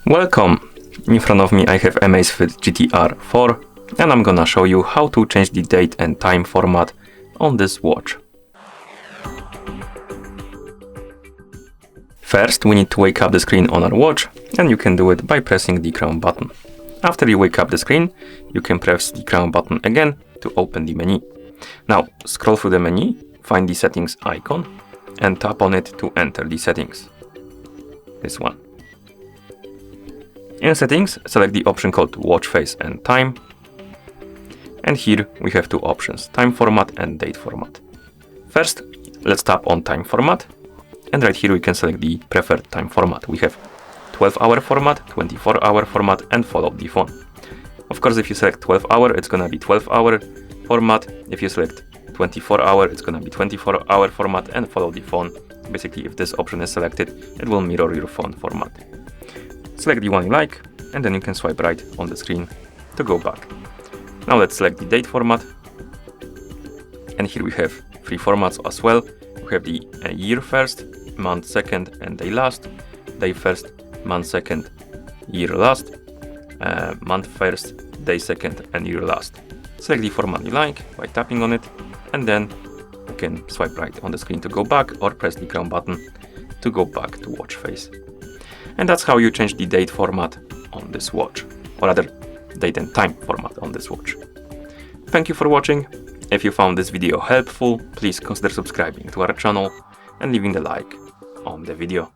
Welcome! In front of me I have AMAZIFIT GTR 4 and I'm gonna show you how to change the date and time format on this watch. First we need to wake up the screen on our watch, and you can do it by pressing the crown button. After you wake up the screen, you can press the crown button again to open the menu. Now scroll through the menu, find the settings icon and tap on it to enter the settings. This one. In settings, select the option called watch face and time. And here we have two options, time format and date format. First, let's tap on time format. And right here we can select the preferred time format. We have 12-hour format, 24-hour format and follow the phone. Of course, if you select 12-hour, it's gonna be 12-hour format. If you select 24-hour, it's gonna be 24-hour format and follow the phone. Basically, if this option is selected, it will mirror your phone format. Select the one you like, and then you can swipe right on the screen to go back. Now let's select the date format. And here we have three formats as well. We have the year first, month second, and day last. Day first, month second, year last. Month first, day second, and year last. Select the format you like by tapping on it, and then you can swipe right on the screen to go back, or press the crown button to go back to watch face. And that's how you change the date format on this watch, or rather date and time format on this watch. Thank you for watching. If you found this video helpful, please consider subscribing to our channel and leaving a like on the video.